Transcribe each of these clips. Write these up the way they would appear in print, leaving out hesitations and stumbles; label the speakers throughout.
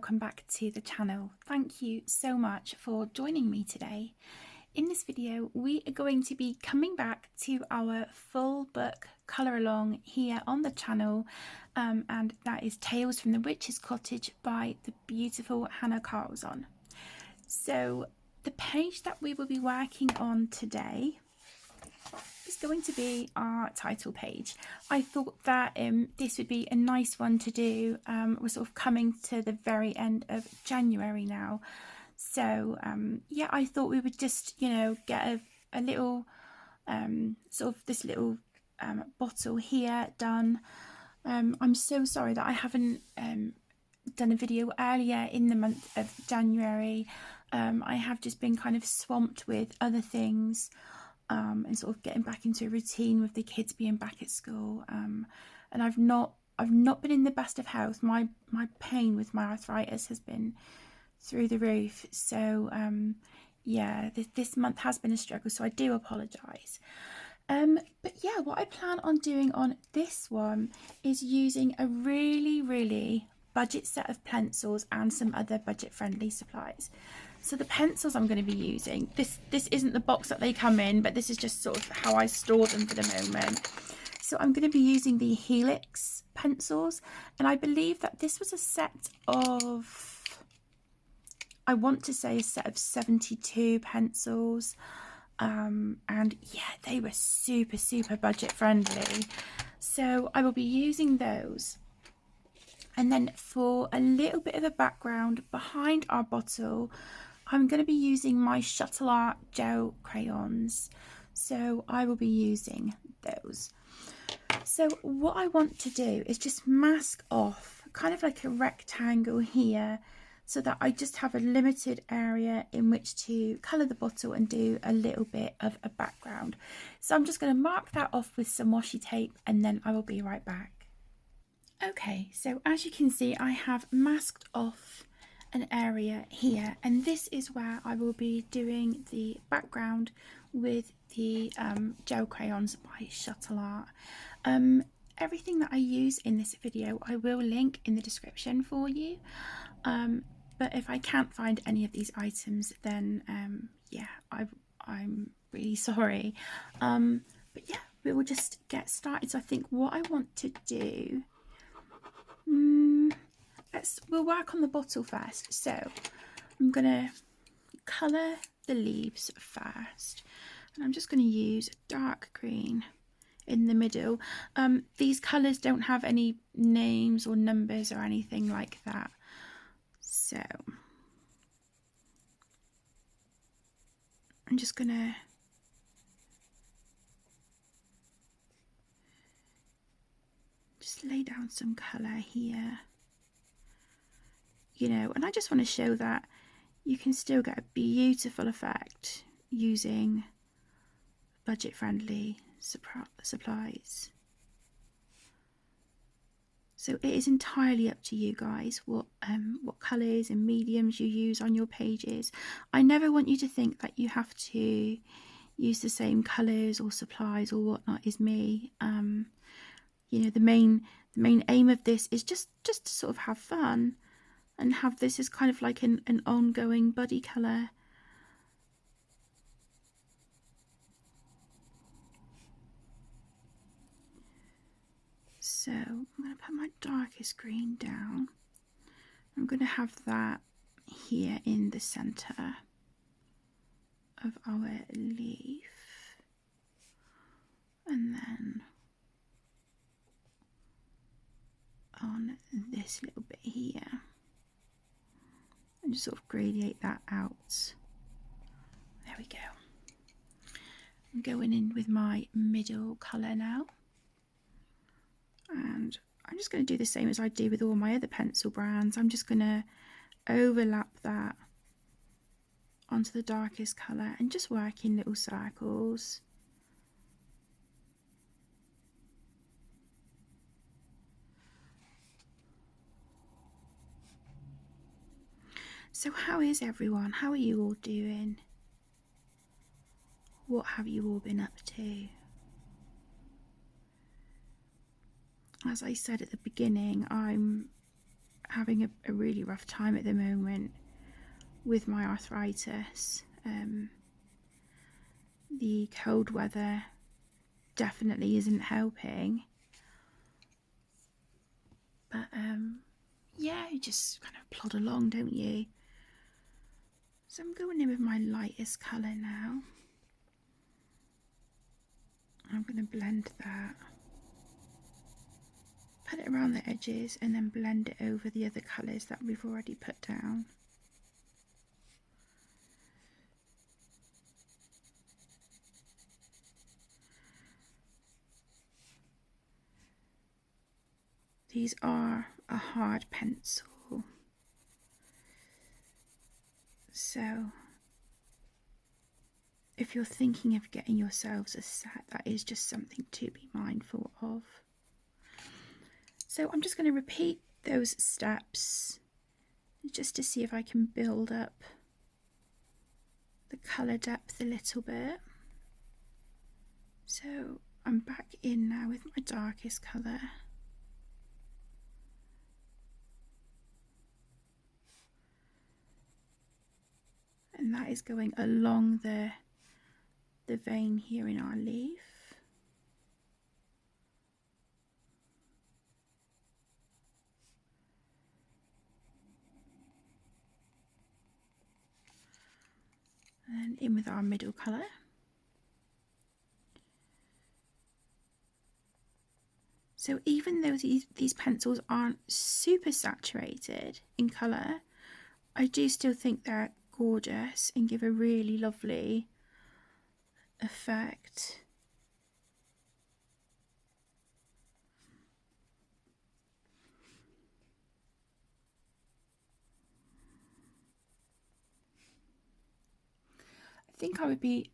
Speaker 1: welcome back to the channel. Thank you so much for joining me today. In this video we are going to be coming back to our full book colour along here on the channel, and that is Tales from the Witch's Cottage by the beautiful Hanna Karlzon. So the page that we will be working on today is going to be our title page. I thought that this would be a nice one to do. We're sort of coming to the very end of January now, so yeah, I thought we would just, you know, get a little sort of this little bottle here done. I'm so sorry that I haven't done a video earlier in the month of January. I have just been kind of swamped with other things, and sort of getting back into a routine with the kids being back at school, and I've not been in the best of health. My pain with my arthritis has been through the roof, so yeah, this month has been a struggle, so I do apologise. But yeah, what I plan on doing on this one is using a really budget set of pencils and some other budget friendly supplies. So the pencils I'm going to be using, this isn't the box that they come in, but this is just sort of how I store them for the moment. So I'm going to be using the Helix pencils, and I believe that this was a set of, I want to say a set of 72 pencils, and yeah, they were super budget friendly, so I will be using those. And then for a little bit of a background behind our bottle, I'm going to be using my Shutte gel crayons, so I will be using those. So what I want to do is just mask off kind of like a rectangle here, so that I just have a limited area in which to colour the bottle and do a little bit of a background. So I'm just going to mark that off with some washi tape, and then I will be right back. Okay, so as you can see, I have masked off an area here, and this is where I will be doing the background with the gel crayons by Shutte. Everything that I use in this video I will link in the description for you, but if I can't find any of these items, then yeah, I'm really sorry, but yeah, we will just get started. So I think what I want to do, we'll work on the bottle first. So I'm gonna colour the leaves first, and I'm just going to use a dark green in the middle. These colours don't have any names or numbers or anything like that, so I'm just gonna lay down some colour here, you know, and I just want to show that you can still get a beautiful effect using budget friendly supplies. So it is entirely up to you guys what colours and mediums you use on your pages. I never want you to think that you have to use the same colours or supplies or whatnot as me. You know, the main aim of this is just to sort of have fun and have this as kind of like an ongoing buddy colour. So I'm going to put my darkest green down. I'm going to have that here in the centre of our leaf, and then on this little bit here, and just sort of gradate that out. There we go. I'm going in with my middle colour now, and I'm just going to do the same as I do with all my other pencil brands. I'm just going to overlap that onto the darkest colour and just work in little circles. So how is everyone? How are you all doing? What have you all been up to? As I said at the beginning, I'm having a really rough time at the moment with my arthritis. The cold weather definitely isn't helping. But yeah, you just kind of plod along, don't you? So I'm going in with my lightest colour now. I'm going to blend that. Put it around the edges and then blend it over the other colours that we've already put down. These are a hard pencil, so if you're thinking of getting yourselves a set, that is just something to be mindful of. So I'm just going to repeat those steps just to see if I can build up the colour depth a little bit. So I'm back in now with my darkest colour. And that is going along the vein here in our leaf. And in with our middle colour. So even though these pencils aren't super saturated in colour, I do still think they're gorgeous and give a really lovely effect. I think I would be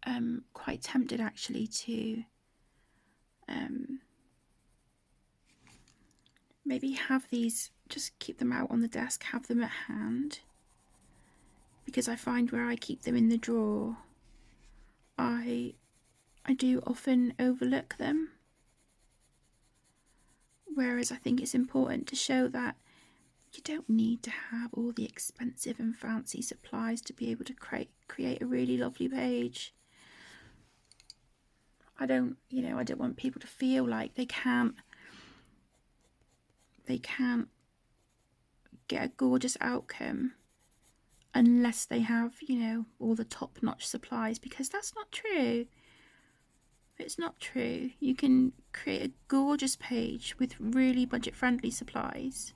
Speaker 1: quite tempted actually to maybe have these, just keep them out on the desk, have them at hand, because I find where I keep them in the drawer, I do often overlook them. Whereas I think it's important to show that you don't need to have all the expensive and fancy supplies to be able to create a really lovely page. I don't want people to feel like they can't get a gorgeous outcome unless they have, all the top-notch supplies, because that's not true. It's not true. You can create a gorgeous page with really budget-friendly supplies.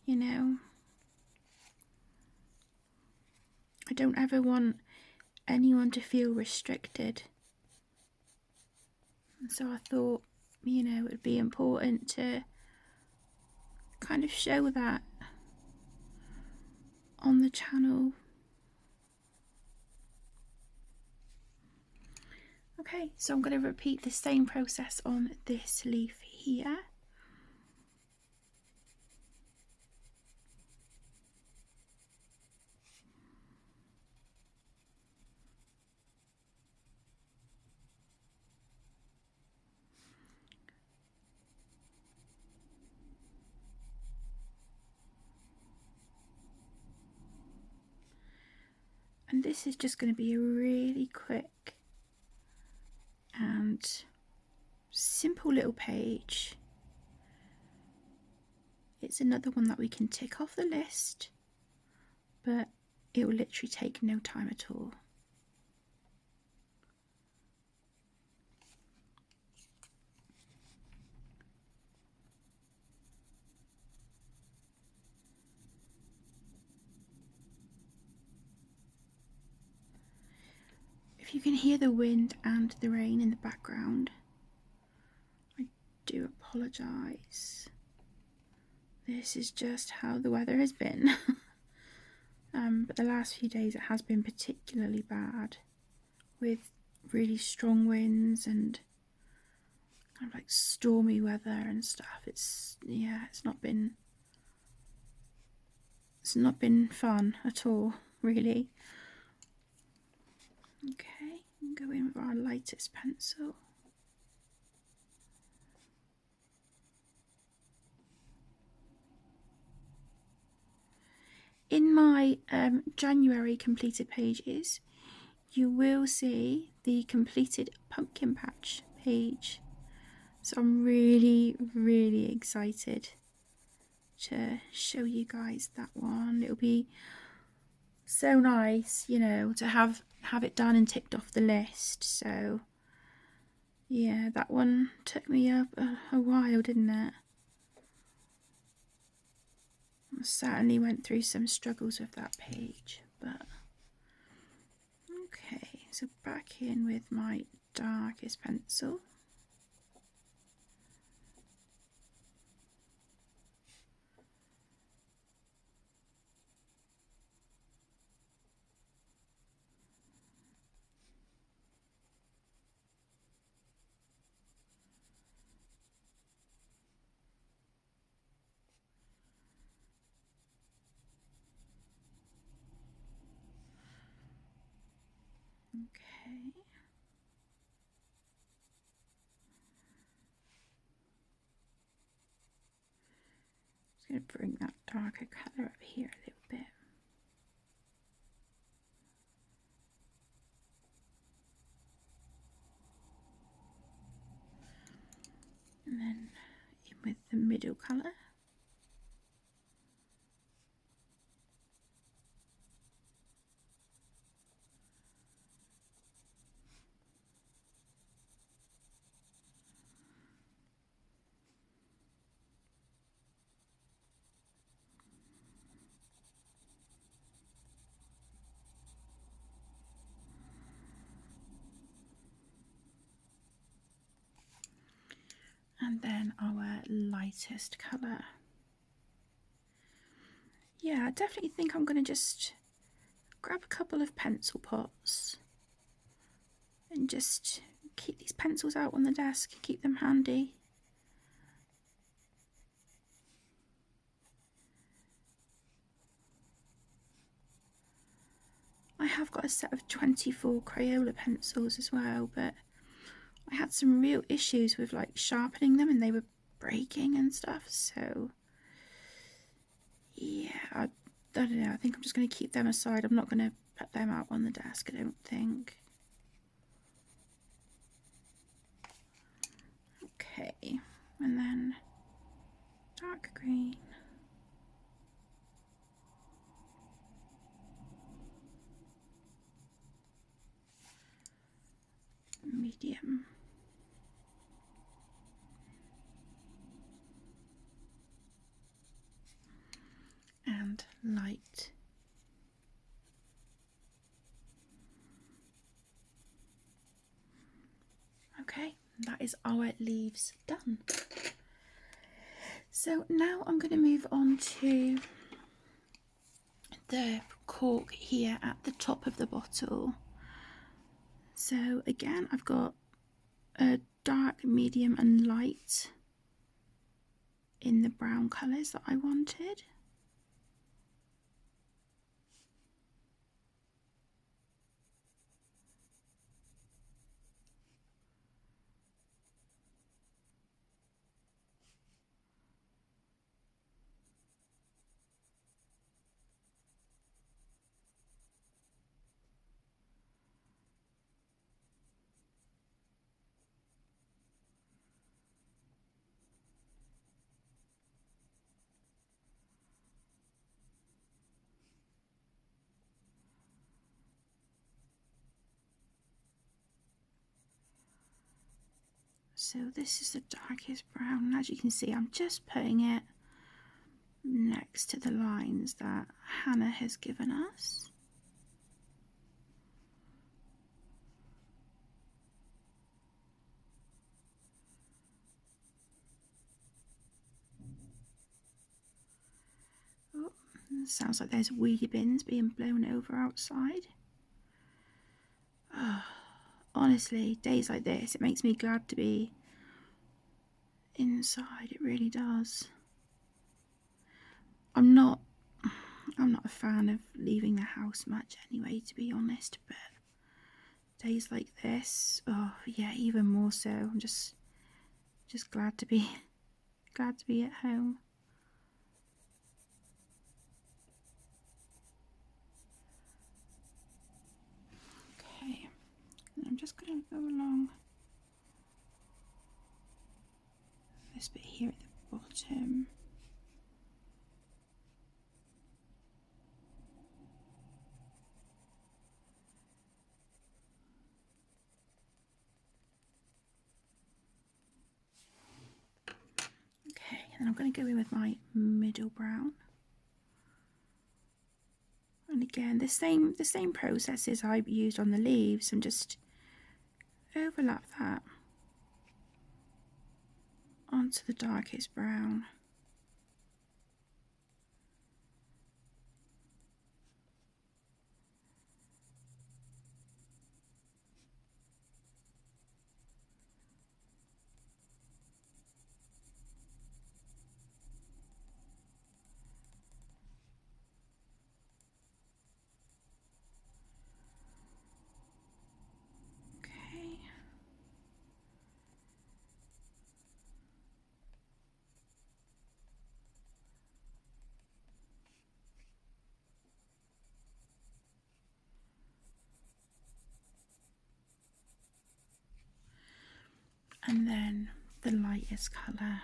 Speaker 1: I don't ever want anyone to feel restricted. And so I thought, it would be important to kind of show that on the channel. Okay, so I'm going to repeat the same process on this leaf here. And this is just going to be a really quick and simple little page. It's another one that we can tick off the list, but it will literally take no time at all. If you can hear the wind and the rain in the background, I do apologise. This is just how the weather has been. But the last few days it has been particularly bad, with really strong winds and kind of like stormy weather and stuff. It's not been fun at all, really. Okay, go in with our lightest pencil. in my January completed pages, you will see the completed pumpkin patch page. So I'm really, really excited to show you guys that one. It'll be so nice, you know, to have it done and ticked off the list. So yeah, that one took me a while, didn't it? I certainly went through some struggles with that page, but okay, so back in with my darkest pencil. Okay. Just going to bring that darker colour up here a little bit. And then in with the middle colour. And then our lightest colour. Yeah, I definitely think I'm going to just grab a couple of pencil pots and just keep these pencils out on the desk, keep them handy. I have got a set of 24 Crayola pencils as well, but I had some real issues with like sharpening them and they were breaking and stuff, so yeah, I don't know, I think I'm just going to keep them aside. I'm not going to put them out on the desk, I don't think. Okay, and then dark green. Medium. And light. Okay, that is our leaves done. So now I'm going to move on to the cork here at the top of the bottle. So again, I've got a dark, medium and light in the brown colours that I wanted. So this is the darkest brown, and as you can see I'm just putting it next to the lines that Hannah has given us. Oh, sounds like there's wheelie bins being blown over outside. Oh, honestly, days like this, it makes me glad to be inside, it really does. I'm not a fan of leaving the house much anyway, to be honest, but days like this, oh yeah, even more so. I'm just glad to be at home. going to go along this bit here at the bottom. Okay, and I'm going to go in with my middle brown. And again, the same processes I used on the leaves, and just overlap that onto the darkest brown. Okay. And then the lightest colour,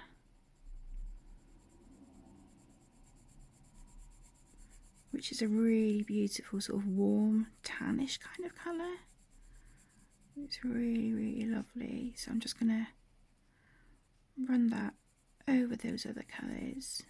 Speaker 1: which is a really beautiful sort of warm tannish kind of colour. It's really, really lovely. So I'm just going to run that over those other colours.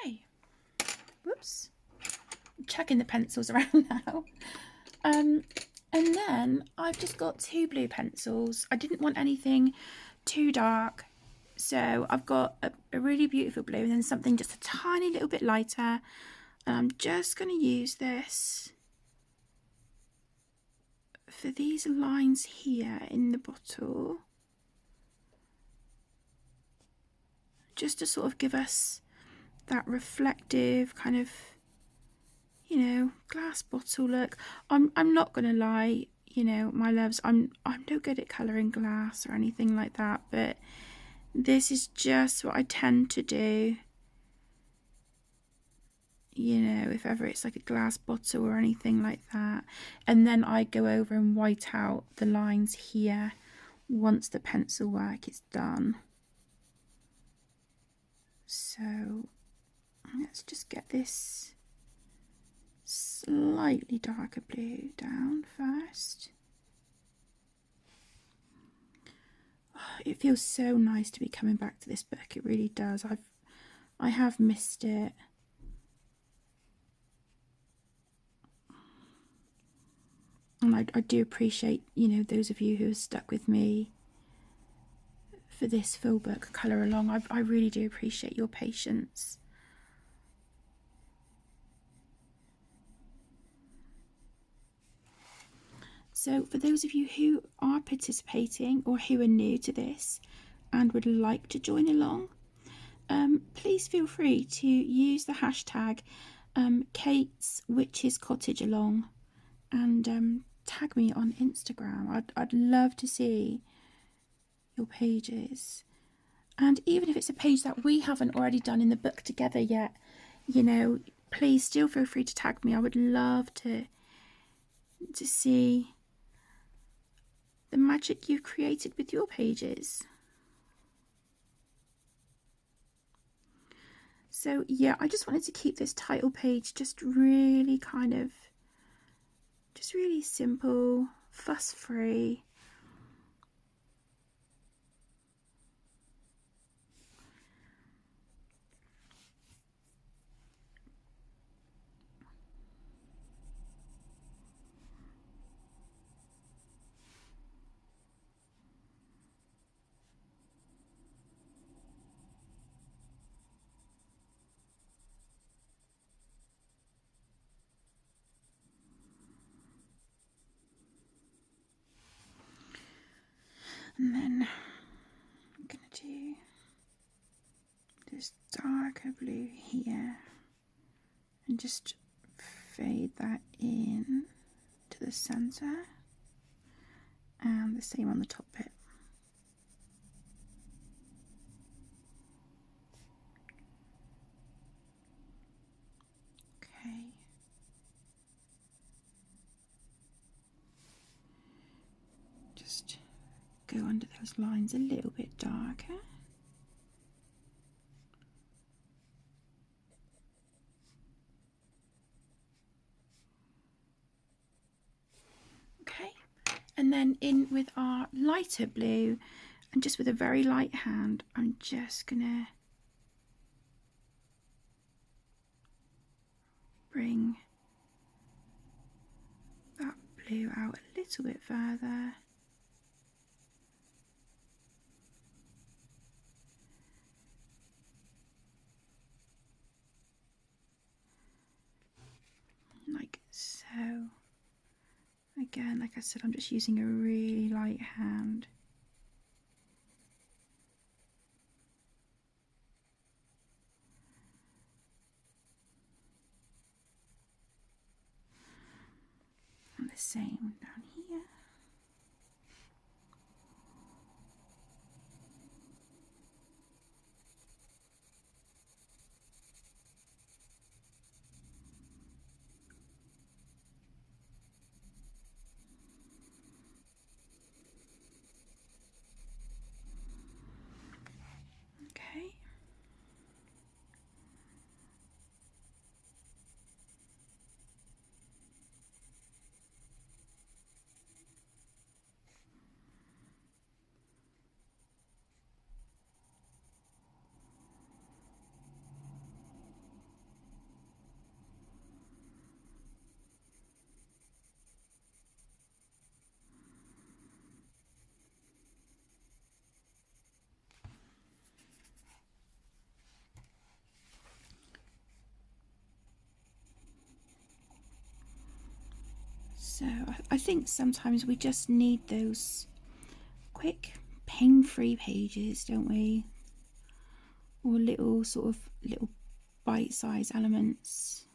Speaker 1: Okay, whoops, I'm chucking the pencils around now. And then I've just got 2 blue pencils. I didn't want anything too dark, so I've got a really beautiful blue and then something just a tiny little bit lighter. And I'm just going to use this for these lines here in the bottle, just to sort of give us that reflective kind of, you know, glass bottle look. I'm not gonna lie, you know, my loves, I'm no good at colouring glass or anything like that, but this is just what I tend to do. You know, if ever it's like a glass bottle or anything like that, and then I go over and white out the lines here once the pencil work is done. So let's just get this slightly darker blue down first. Oh, it feels so nice to be coming back to this book. It really does. I have missed it. And I do appreciate, you know, those of you who have stuck with me for this full book colour along. I really do appreciate your patience. So for those of you who are participating or who are new to this and would like to join along, please feel free to use the hashtag Kate's Witch's Cottage along and tag me on Instagram. I'd love to see your pages. And even if it's a page that we haven't already done in the book together yet, you know, please still feel free to tag me. I would love to see the magic you've created with your pages. So yeah, I just wanted to keep this title page just really kind of, just really simple, fuss free. And then I'm going to do this darker blue here and just fade that in to the centre, and the same on the top bit. Okay. Just go under those lines a little bit darker. Okay, and then in with our lighter blue, and just with a very light hand, I'm just gonna bring that blue out a little bit further. Like so. Again, like I said, I'm just using a really light hand. And the same down here. Okay. So I think sometimes we just need those quick, pain-free pages, don't we? Or little bite-sized elements.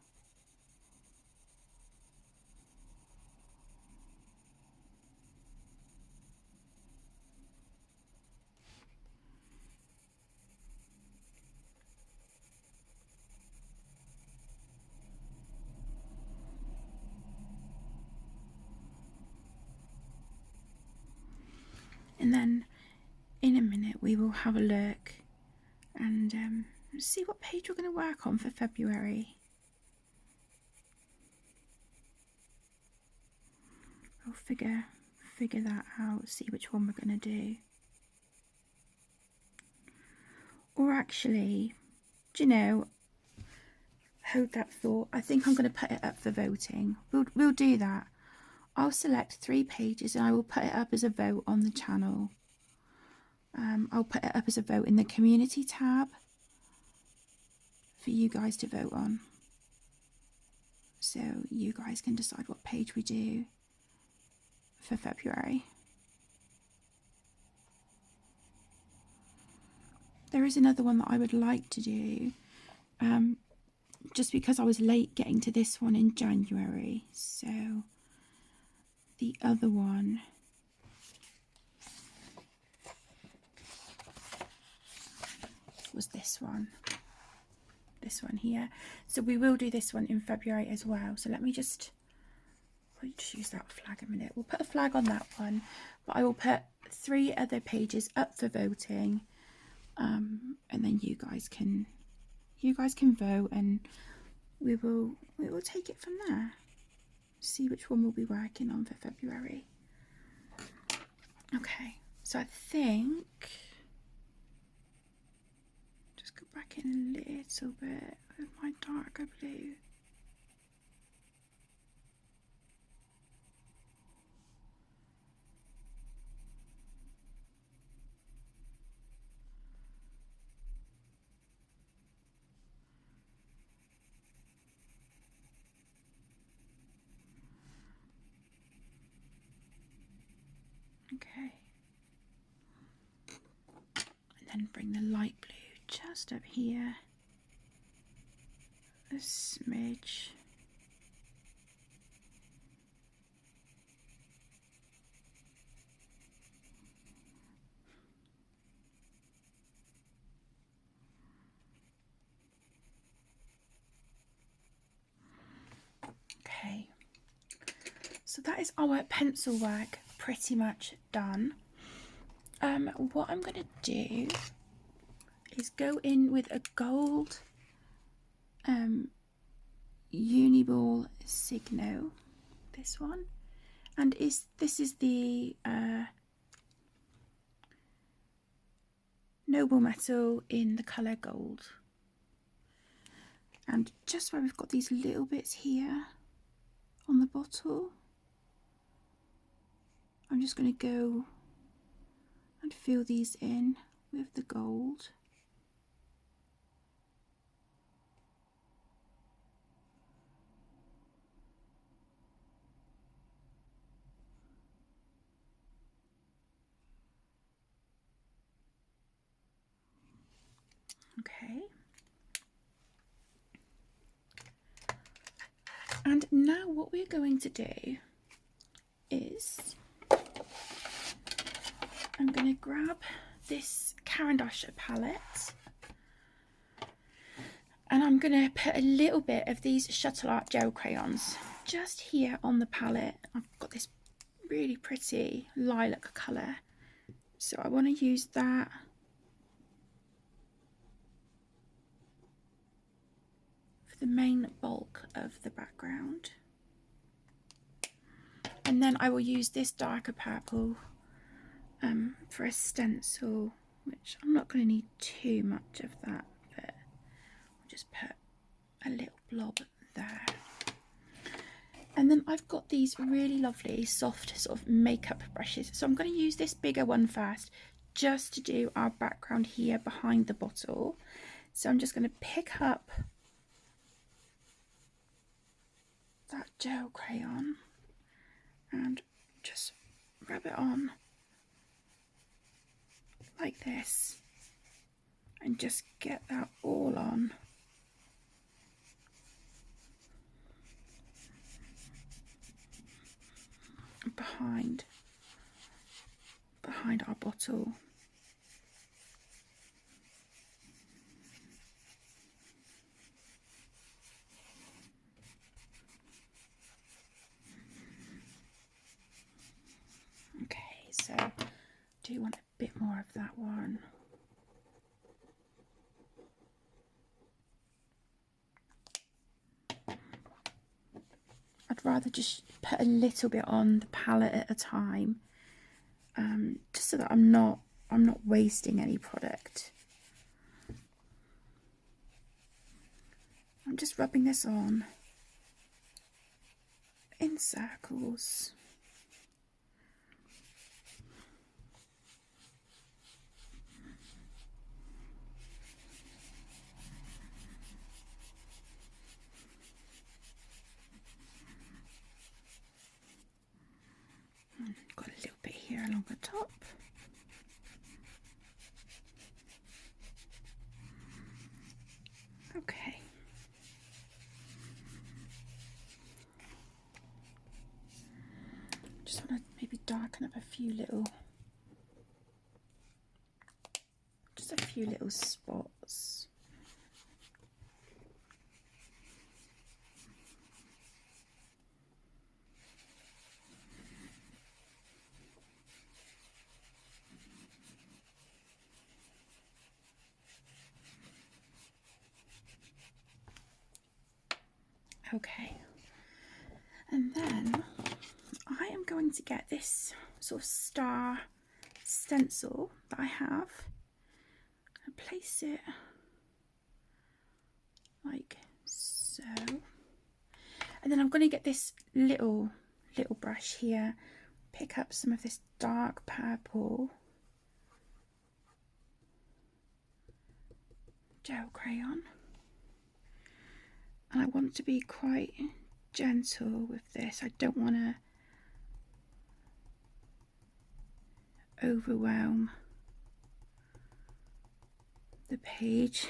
Speaker 1: And then in a minute we will have a look and see what page we're going to work on for February. We'll figure that out, see which one we're going to do. Or actually, do you know, hold that thought, I think I'm going to put it up for voting. We'll do that. I'll select 3 pages and I will put it up as a vote on the channel. I'll put it up as a vote in the community tab for you guys to vote on. So you guys can decide what page we do for February. There is another one that I would like to do, just because I was late getting to this one in January. So the other one was this one here. So we will do this one in February as well. So let me just use that flag a minute. We'll put a flag on that one, but I will put 3 other pages up for voting, and then you guys can vote, and we will take it from there. See which one we'll be working on for February. Okay, so I think just go back in a little bit with my darker blue. Okay. then bring the light blue just up here, a smidge. Okay, so that is our pencil work pretty much done. What I'm going to do is go in with a gold Uniball Signo, this one, and this is the noble metal in the colour gold. And just where we've got these little bits here on the bottle, I'm just going to go and fill these in with the gold. Okay. And now what we're going to do is I'm going to grab this Caran d'Ache palette and I'm going to put a little bit of these Shutte Art gel crayons just here on the palette. I've got this really pretty lilac colour, so I want to use that for the main bulk of the background. And then I will use this darker purple for a stencil, which I'm not going to need too much of that, but I'll just put a little blob there. And then I've got these really lovely soft sort of makeup brushes, so I'm going to use this bigger one first just to do our background here behind the bottle. So I'm just going to pick up that gel crayon and just rub it on like this and just get that all on. Behind our bottle. Okay, so do you want a bit more of that one? I'd rather just put a little bit on the palette at a time, just so that I'm not wasting any product. I'm just rubbing this on in circles. Got a little bit here along the top. Okay. Just want to maybe darken up a few little spots. Okay, and then I am going to get this sort of star stencil that I have and place it like so, and then I'm going to get this little brush here, pick up some of this dark purple gel crayon. And I want to be quite gentle with this. I don't want to overwhelm the page.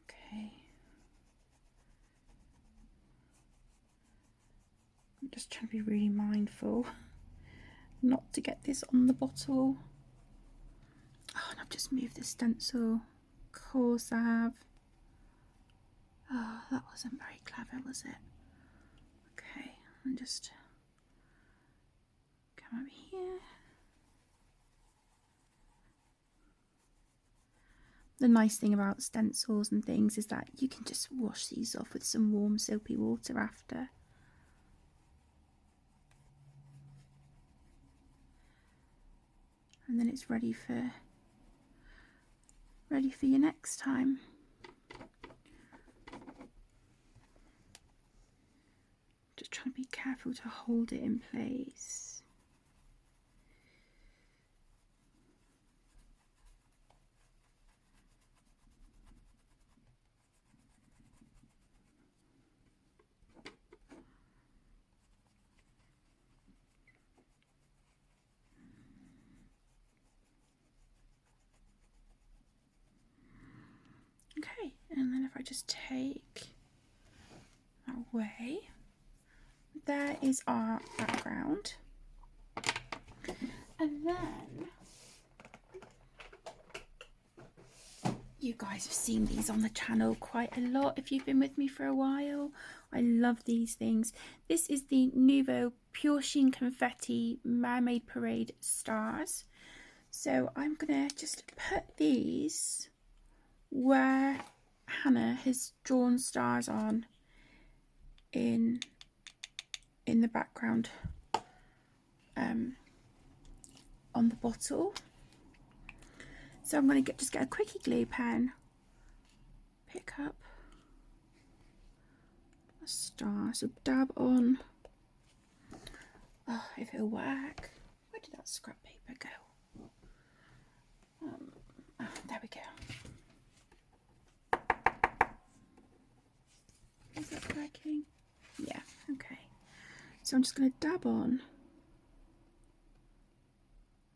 Speaker 1: Okay. I'm just trying to be really mindful not to get this on the bottle. Oh, and I've just moved the stencil. Of course I have. Oh, that wasn't very clever, was it? Okay, and just come over here. The nice thing about stencils and things is that you can just wash these off with some warm soapy water after. And then it's ready for you next time. Just trying to be careful to hold it in place. Okay, and then if I just take that away, there is our background. And then you guys have seen these on the channel quite a lot if you've been with me for a while. I love these things. This is the Nuvo Pure Sheen Confetti Mermaid Parade Stars. So I'm gonna just put these where Hannah has drawn stars on in the background on the bottle. So I'm going to just get a quickie glue pen, pick up a star, so dab on. Oh, if it'll work. Where did that scrap paper go? Oh, there we go. Is that working? Yeah, okay. So I'm just going to dab on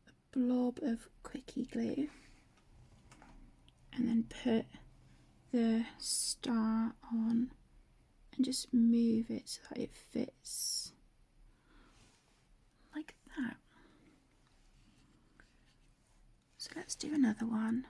Speaker 1: a blob of quickie glue and then put the star on and just move it so that it fits like that. So let's do another one.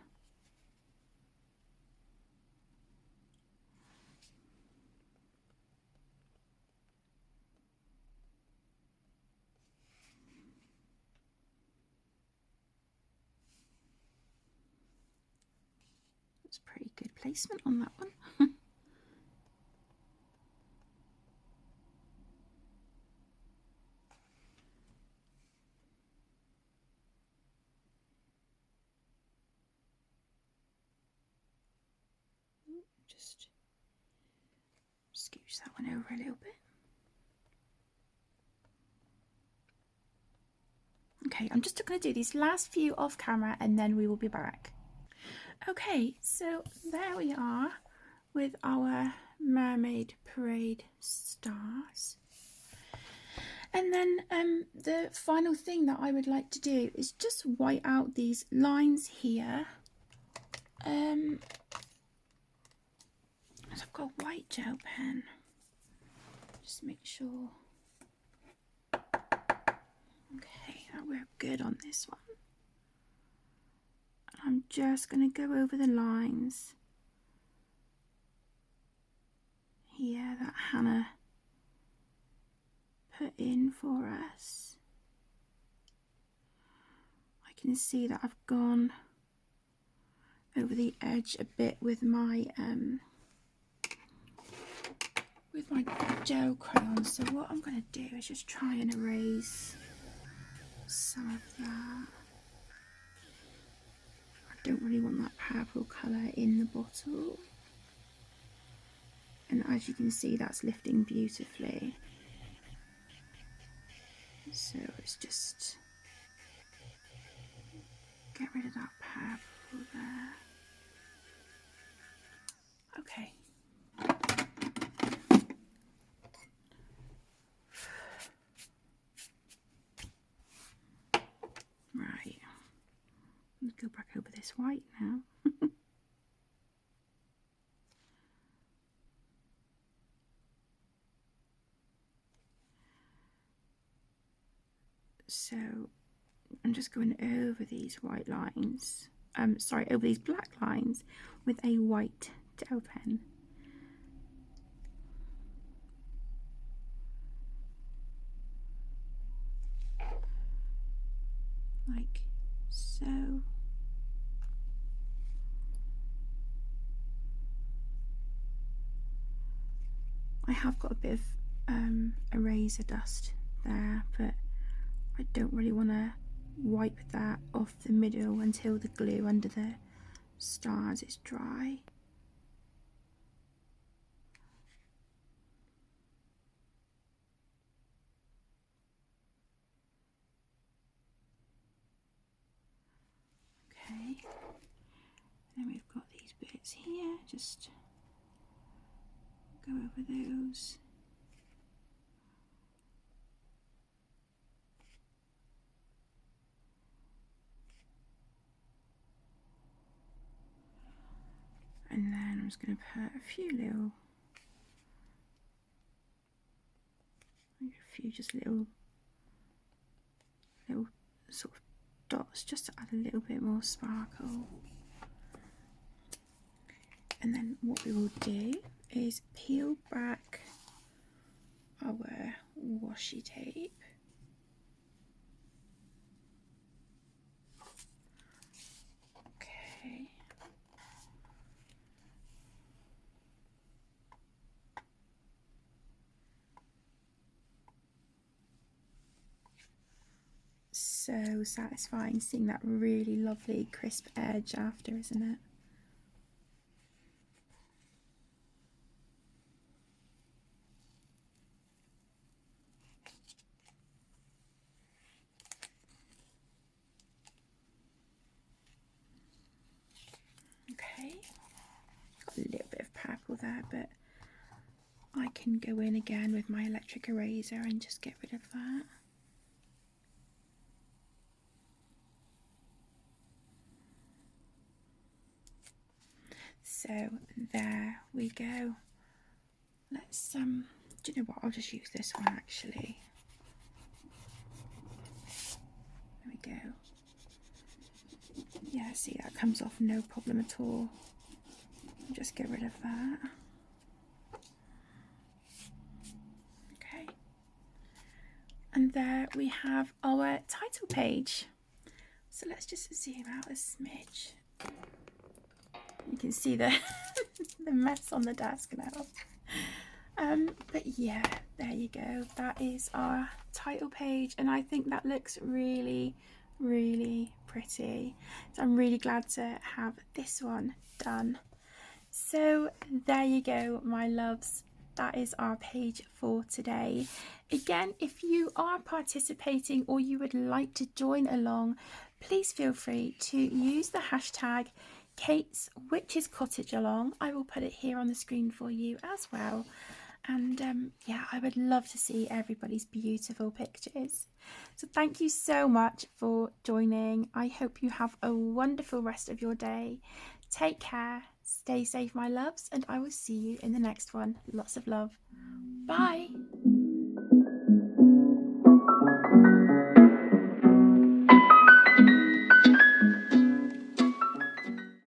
Speaker 1: That's pretty good placement on that one. Just scooch that one over a little bit. Okay, I'm just going to do these last few off camera and then we will be back. Okay, so there we are with our Mermaid Parade stars. And then the final thing that I would like to do is just white out these lines here. So I've got a white gel pen. Just make sure. Okay, that we're good on this one. I'm just going to go over the lines here that Hannah put in for us. I can see that I've gone over the edge a bit with my gel crayons. So what I'm going to do is just try and erase some of that. I don't really want that purple colour in the bottle. And as you can see, that's lifting beautifully. So it's just get rid of that purple there. Okay. Right. Let's go back over this white now. So I'm just going over these white lines, over these black lines with a white gel pen. Like so. I have got a bit of eraser dust there, but I don't really want to wipe that off the middle until the glue under the stars is dry. Okay, then we've got these bits here, just go over those. And then I'm just going to put a few just little sort of dots just to add a little bit more sparkle. And then what we will do is peel back our washi tape. Okay. So satisfying seeing that really lovely crisp edge after, isn't it? Okay, got a little bit of purple there, but I can go in again with my electric eraser and just get rid of that. So there we go. Let's do you know what, I'll just use this one actually. There we go. Yeah, see, that comes off no problem at all. Just get rid of that. Okay. And there we have our title page. So let's just zoom out a smidge. You can see the the mess on the desk now. But yeah, there you go. That is our title page, and I think that looks really, really pretty. So I'm really glad to have this one done. So there you go, my loves. That is our page for today. Again, if you are participating or you would like to join along, please feel free to use the hashtag Kate's Witch's Cottage along. I will put it here on the screen for you as well. And yeah, I would love to see everybody's beautiful pictures. So thank you so much for joining. I hope you have a wonderful rest of your day. Take care, stay safe, my loves, and I will see you in the next one. Lots of love. Bye.